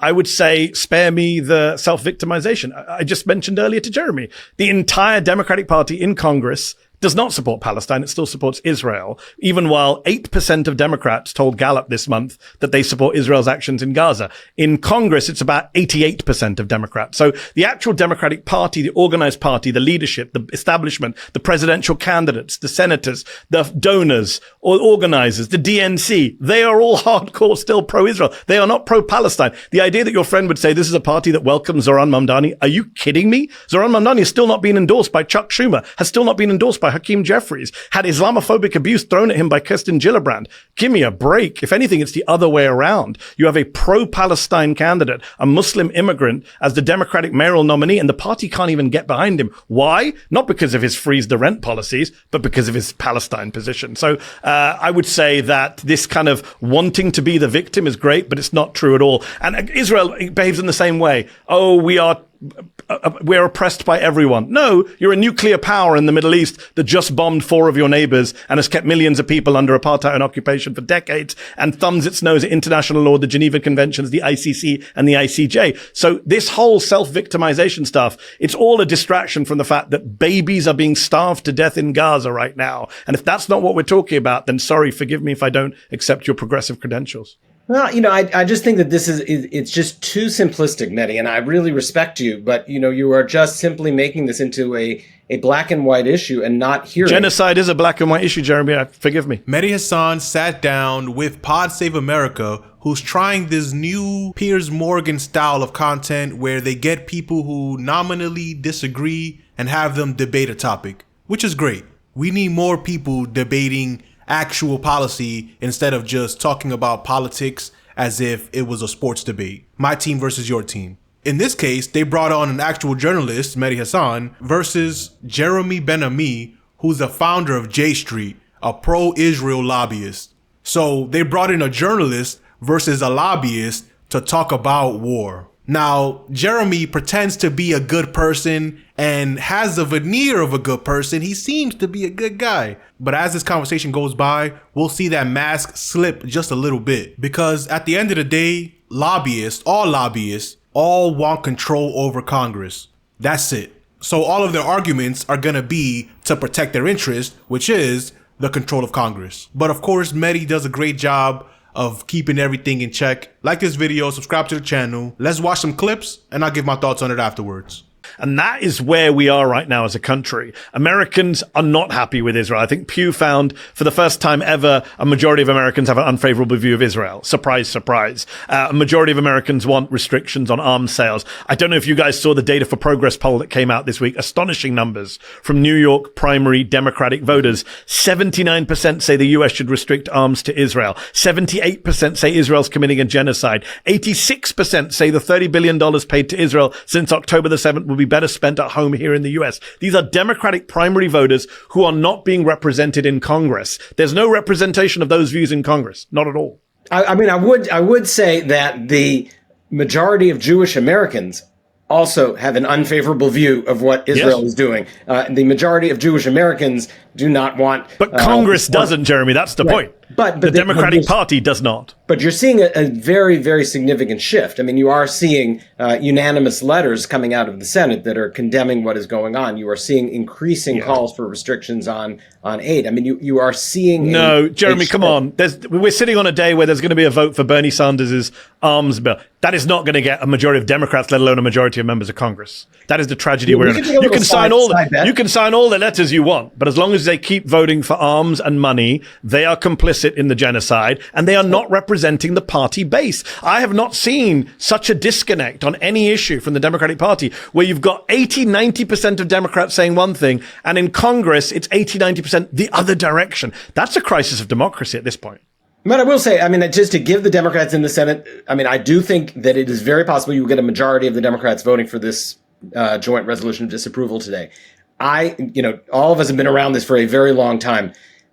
I would say spare me the self-victimization. I just mentioned earlier to Jeremy, the entire Democratic Party in Congress does not support Palestine. It still supports Israel, even while 8% of Democrats told Gallup this month that they support Israel's actions in Gaza. In Congress, it's about 88% of Democrats. So the actual Democratic Party, the organized party, the leadership, the establishment, the presidential candidates, the senators, the donors, or organizers, the DNC, they are all hardcore still pro-Israel. They are not pro-Palestine. The idea that your friend would say this is a party that welcomes Zoran Mamdani, are you kidding me? Zoran Mamdani has still not been endorsed by Chuck Schumer, has still not been endorsed by Hakeem Jeffries, had Islamophobic abuse thrown at him by Kirsten Gillibrand. Give me a break. If anything, it's the other way around. You have a pro-Palestine candidate, a Muslim immigrant, as the Democratic mayoral nominee, and the party can't even get behind him. Why? Not because of his freeze the rent policies, but because of his Palestine position. So I would say that this kind of wanting to be the victim is great, but it's not true at all. And Israel behaves in the same way. Oh, we're oppressed by everyone. No, you're a nuclear power in the Middle East that just bombed 4 of your neighbors and has kept millions of people under apartheid and occupation for decades and thumbs its nose at international law, the Geneva Conventions, the ICC and the ICJ. So this whole self-victimization stuff, it's all a distraction from the fact that babies are being starved to death in Gaza right now. And if that's not what we're talking about, then sorry, forgive me if I don't accept your progressive credentials. Well, I just think that it's just too simplistic, Mehdi, and I really respect you, but, you are just simply making this into a black and white issue and not hearing. Genocide is a black and white issue, Jeremy. Forgive me. Mehdi Hasan sat down with Pod Save America, who's trying this new Piers Morgan style of content where they get people who nominally disagree and have them debate a topic, which is great. We need more people debating actual policy instead of just talking about politics as if it was a sports debate. My team versus your team. In this case, they brought on an actual journalist, Mehdi Hasan, versus Jeremy Ben-Ami, who's the founder of J Street, a pro-Israel lobbyist. So they brought in a journalist versus a lobbyist to talk about war. Now, Jeremy pretends to be a good person and has a veneer of a good person. He seems to be a good guy. But as this conversation goes by, we'll see that mask slip just a little bit. Because at the end of the day, lobbyists all want control over Congress. That's it. So all of their arguments are going to be to protect their interest, which is the control of Congress. But of course, Mehdi does a great job of keeping everything in check. Like this video, subscribe to the channel. Let's watch some clips and I'll give my thoughts on it afterwards. And that is where we are right now as a country. Americans are not happy with Israel. I think Pew found for the first time ever, a majority of Americans have an unfavorable view of Israel. Surprise, surprise. A majority of Americans want restrictions on arms sales. I don't know if you guys saw the Data for Progress poll that came out this week. Astonishing numbers from New York primary Democratic voters. 79% say the U.S. should restrict arms to Israel. 78% say Israel's committing a genocide. 86% say the $30 billion paid to Israel since October the 7th will be better spent at home here in the US. These are Democratic primary voters who are not being represented in Congress. There's no representation of those views in Congress. Not at all. I would say that the majority of Jewish Americans also have an unfavorable view of what Israel is doing. The majority of Jewish Americans do not want... But Congress doesn't, Jeremy. That's the point. But the Democratic Party does not. But you're seeing a very, very significant shift. I mean, you are seeing unanimous letters coming out of the Senate that are condemning what is going on. You are seeing increasing calls for restrictions on aid. I mean, you are seeing... No, Jeremy, come on. We're sitting on a day where there's going to be a vote for Bernie Sanders' arms bill. That is not going to get a majority of Democrats, let alone a majority of members of Congress. That is the tragedy we're in. You can sign all the letters you want, but as long as they keep voting for arms and money, they are complicit in the genocide, and they are not representing the party base. I have not seen such a disconnect on any issue from the Democratic Party, where you've got 80-90% of Democrats saying one thing, and in Congress, it's 80-90% the other direction. That's a crisis of democracy at this point. But I will say, I mean, just to give the Democrats in the Senate, I mean, I do think that it is very possible you will get a majority of the Democrats voting for this joint resolution of disapproval today. All of us have been around this for a very long time.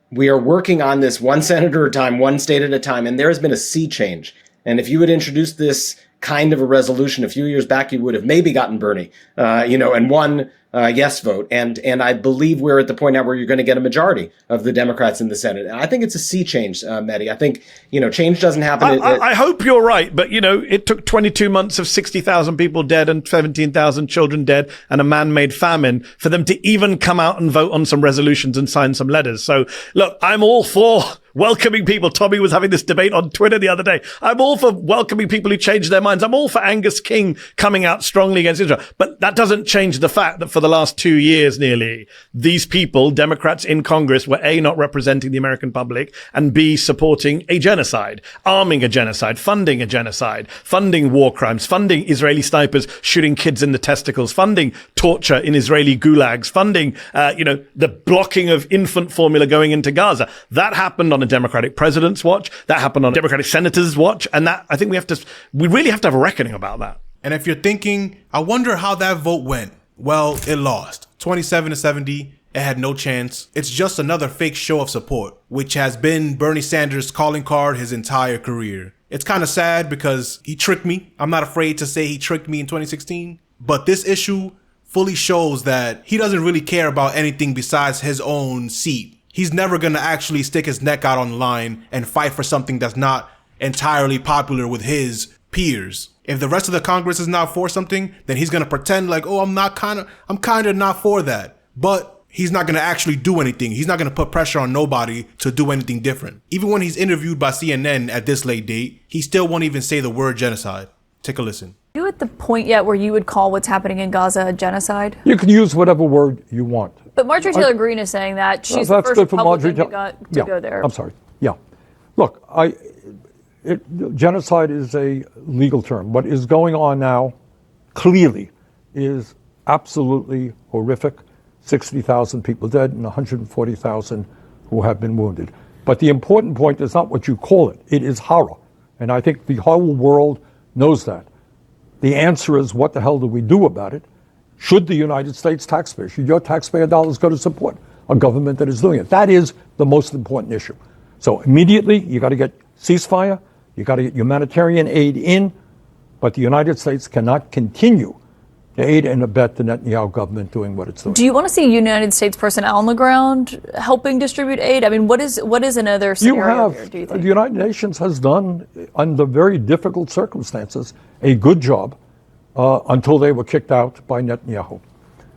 We are working on this one senator at a time, one state at a time, and there has been a sea change. And if you had introduced this kind of a resolution a few years back, you would have maybe gotten Bernie, and won yes vote. And I believe we're at the point now where you're going to get a majority of the Democrats in the Senate. And I think it's a sea change, Mehdi. I think, change doesn't happen. I hope you're right. But, it took 22 months of 60,000 people dead and 17,000 children dead and a man-made famine for them to even come out and vote on some resolutions and sign some letters. So, look, I'm all for welcoming people. Tommy was having this debate on Twitter the other day. I'm all for welcoming people who change their minds. I'm all for Angus King coming out strongly against Israel. But that doesn't change the fact that for the last 2 years nearly, these people, Democrats in Congress, were A, not representing the American public, and B, supporting a genocide, arming a genocide, funding war crimes, funding Israeli snipers shooting kids in the testicles, funding torture in Israeli gulags, funding, the blocking of infant formula going into Gaza. That happened on a Democratic president's watch. That happened on a Democratic senator's watch. And that, I think we really have to have a reckoning about that. And if you're thinking, I wonder how that vote went. Well, it lost 27-70. It had no chance. It's just another fake show of support, which has been Bernie Sanders' calling card his entire career. It's kind of sad because he tricked me. I'm not afraid to say he tricked me in 2016. But this issue fully shows that he doesn't really care about anything besides his own seat. He's never going to actually stick his neck out on the line and fight for something that's not entirely popular with his peers. If the rest of the Congress is not for something, then he's going to pretend like, oh, I'm kind of not for that. But he's not going to actually do anything. He's not going to put pressure on nobody to do anything different. Even when he's interviewed by CNN at this late date, he still won't even say the word genocide. Take a listen. Are you at the point yet where you would call what's happening in Gaza a genocide? You can use whatever word you want. But Marjorie Taylor Greene is saying that she's the first Republican to go there. I'm sorry. Yeah. Look, genocide is a legal term. What is going on now clearly is absolutely horrific. 60,000 people dead and 140,000 who have been wounded. But the important point is not what you call it. It is horror. And I think the whole world knows that. The answer is, what the hell do we do about it? Should the United States taxpayer, should your taxpayer dollars go to support a government that is doing it? That is the most important issue. So immediately, you got to get ceasefire, you got to get humanitarian aid in, but the United States cannot continue to aid and abet the Netanyahu government doing what it's doing. Do you want to see United States personnel on the ground helping distribute aid? I mean, what is another scenario here, do you think? The United Nations has done, under very difficult circumstances, a good job until they were kicked out by Netanyahu.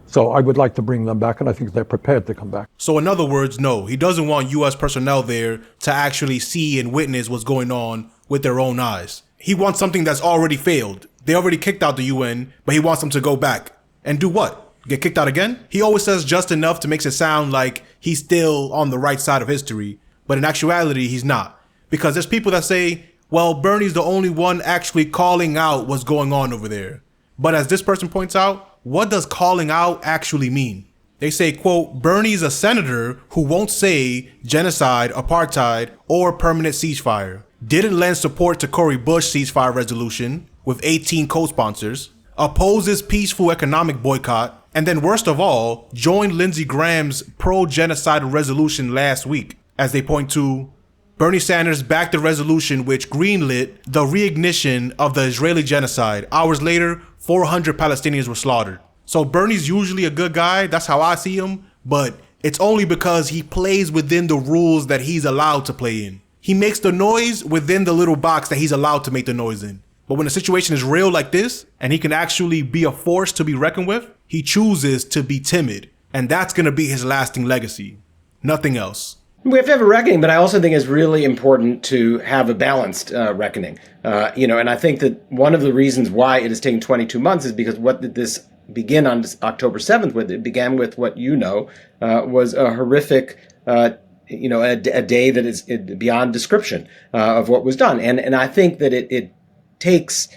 So I would like to bring them back, and I think they're prepared to come back. So in other words, no, he doesn't want U.S. personnel there to actually see and witness what's going on with their own eyes. He wants something that's already failed. They already kicked out the UN, but he wants them to go back. And do what? Get kicked out again? He always says just enough to make it sound like he's still on the right side of history. But in actuality, he's not. Because there's people that say, well, Bernie's the only one actually calling out what's going on over there. But as this person points out, what does calling out actually mean? They say, quote, Bernie's a senator who won't say genocide, apartheid, or permanent ceasefire. Didn't lend support to Cori Bush ceasefire resolution with 18 co-sponsors, opposes peaceful economic boycott, and then worst of all, joined Lindsey Graham's pro-genocide resolution last week. As they point to, Bernie Sanders backed the resolution which greenlit the reignition of the Israeli genocide. Hours later, 400 Palestinians were slaughtered. So Bernie's usually a good guy, that's how I see him, but it's only because he plays within the rules that he's allowed to play in. He makes the noise within the little box that he's allowed to make the noise in. But when the situation is real like this, and he can actually be a force to be reckoned with, he chooses to be timid. And that's going to be his lasting legacy. Nothing else. We have to have a reckoning, but I also think it's really important to have a balanced reckoning. And I think that one of the reasons why it has taken 22 months is because what did this begin on October 7th with? It began with what was a horrific a day that is beyond description of what was done. And I think that it takes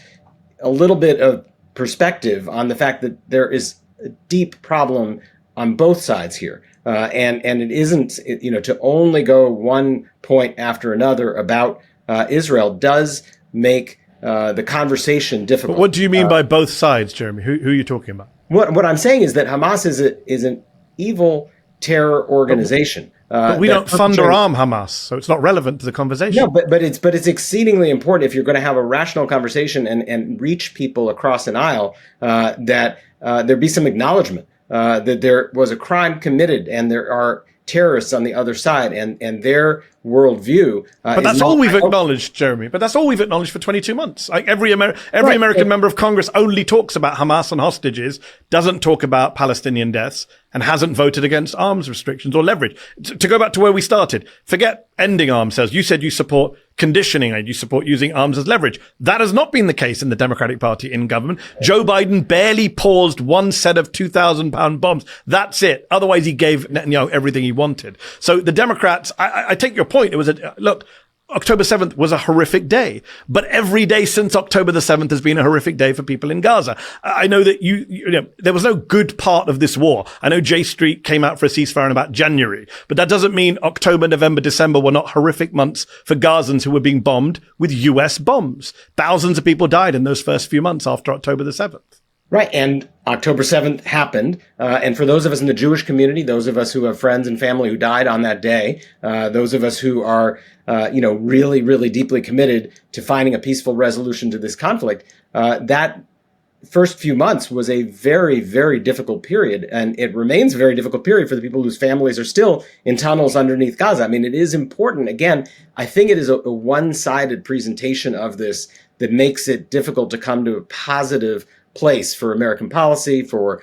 a little bit of perspective on the fact that there is a deep problem on both sides here. And it isn't, to only go one point after another about Israel does make the conversation difficult. But what do you mean by both sides, Jeremy? Who are you talking about? What I'm saying is that Hamas is an evil terror organization But we don't fund or arm Hamas, so it's not relevant to the conversation. No, but it's exceedingly important if you're going to have a rational conversation and reach people across an aisle that there be some acknowledgement that there was a crime committed and there are terrorists on the other side, and their worldview. But that's all we've acknowledged, Jeremy. But that's all we've acknowledged for 22 months. Like every American member of Congress only talks about Hamas and hostages, doesn't talk about Palestinian deaths, and hasn't voted against arms restrictions or leverage. To go back to where we started, forget ending arms sales. You said you support conditioning aid. You support using arms as leverage. That has not been the case in the Democratic Party in government. Joe Biden barely paused one set of 2,000-pound bombs. That's it. Otherwise, he gave Netanyahu everything he wanted. So the Democrats, I take your point. It was look, October 7th was a horrific day, but every day since October the 7th has been a horrific day for people in Gaza. I know that you know, there was no good part of this war. I know J Street came out for a ceasefire in about January, but that doesn't mean October, November, December were not horrific months for Gazans who were being bombed with US bombs. Thousands of people died in those first few months after October the 7th. Right. And October 7th happened. And for those of us in the Jewish community, those of us who have friends and family who died on that day, those of us who are, really, really deeply committed to finding a peaceful resolution to this conflict, that first few months was a very, very difficult period. And it remains a very difficult period for the people whose families are still in tunnels underneath Gaza. I mean, it is important. Again, I think it is a one-sided presentation of this that makes it difficult to come to a positive place for American policy, for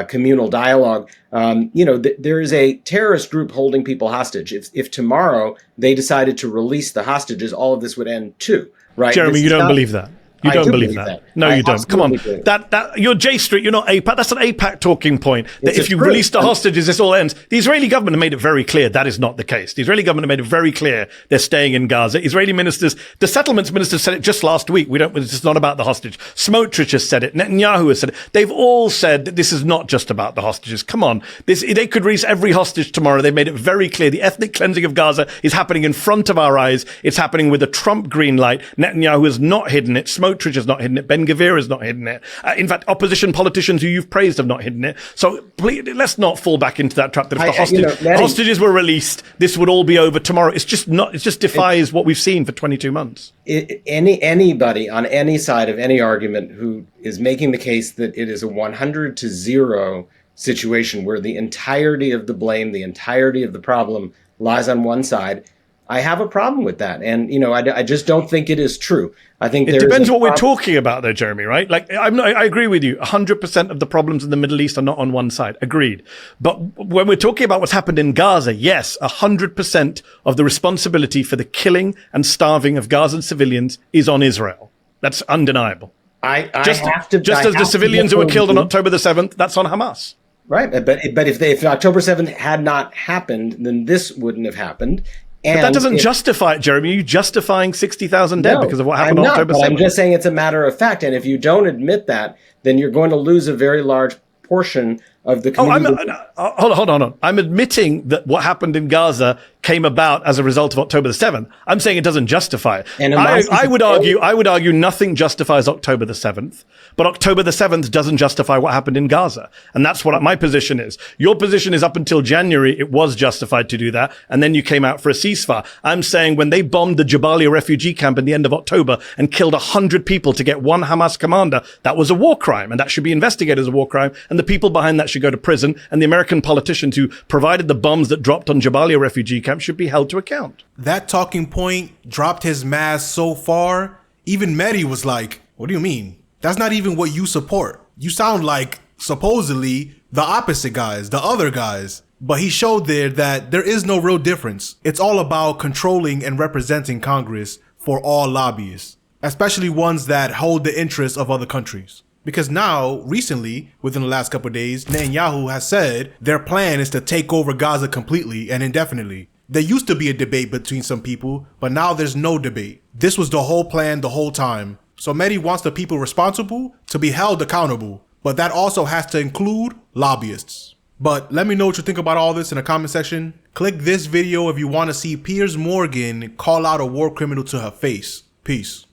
communal dialogue. There is a terrorist group holding people hostage. If tomorrow they decided to release the hostages, all of this would end too, right? Jeremy, you don't believe that. You don't believe that. No, you don't. Come on. Do. That you're J Street, you're not AIPAC. That's an AIPAC talking point. That if you true. release the hostages, this all ends. The Israeli government made it very clear that is not the case. The Israeli government made it very clear they're staying in Gaza. Israeli ministers, the settlements ministers said it just last week. It's not about the hostage. Smotrich has said it. Netanyahu has said it. They've all said that this is not just about the hostages. Come on. They could release every hostage tomorrow. They've made it very clear. The ethnic cleansing of Gaza is happening in front of our eyes. It's happening with a Trump green light. Netanyahu has not hidden it. Smotrich has not hidden it. Ben Gvir has not hidden it. In fact, opposition politicians who you've praised have not hidden it. So please, let's not fall back into that trap that if the hostages were released, this would all be over tomorrow. It's just not. It just defies what we've seen for 22 months. Anybody on any side of any argument who is making the case that it is a 100-0 situation where the entirety of the blame, the entirety of the problem lies on one side, I have a problem with that. And, I just don't think it is true. I think it depends what we're talking about though, Jeremy, right? Like, I agree with you. 100% of the problems in the Middle East are not on one side. Agreed. But when we're talking about what's happened in Gaza, yes, 100% of the responsibility for the killing and starving of Gazan civilians is on Israel. That's undeniable. Just as the civilians who were killed on October the 7th, that's on Hamas. Right. But if October 7th had not happened, then this wouldn't have happened. But that doesn't justify it, Jeremy. You're justifying 60,000 dead because of what happened on October 7th. I'm just saying it's a matter of fact. And if you don't admit that, then you're going to lose a very large portion of the community. Hold on. I'm admitting that what happened in Gaza came about as a result of October the 7th. I'm saying it doesn't justify it. And I would argue nothing justifies October the 7th, but October the 7th doesn't justify what happened in Gaza. And that's what my position is. Your position is up until January, it was justified to do that. And then you came out for a ceasefire. I'm saying when they bombed the Jabalia refugee camp in the end of October and killed 100 people to get one Hamas commander, that was a war crime and that should be investigated as a war crime. And the people behind that should go to prison, and the American politicians who provided the bombs that dropped on Jabalia refugee camp should be held to account. That talking point dropped his mask so far, even Mehdi was like, what do you mean? That's not even what you support. You sound like, supposedly, the opposite guys, the other guys. But he showed there that there is no real difference. It's all about controlling and representing Congress for all lobbyists, especially ones that hold the interests of other countries. Because now, recently, within the last couple of days, Netanyahu has said their plan is to take over Gaza completely and indefinitely. There used to be a debate between some people, but now there's no debate. This was the whole plan the whole time. So Mehdi wants the people responsible to be held accountable, but that also has to include lobbyists. But let me know what you think about all this in the comment section. Click this video if you want to see Piers Morgan call out a war criminal to her face. Peace.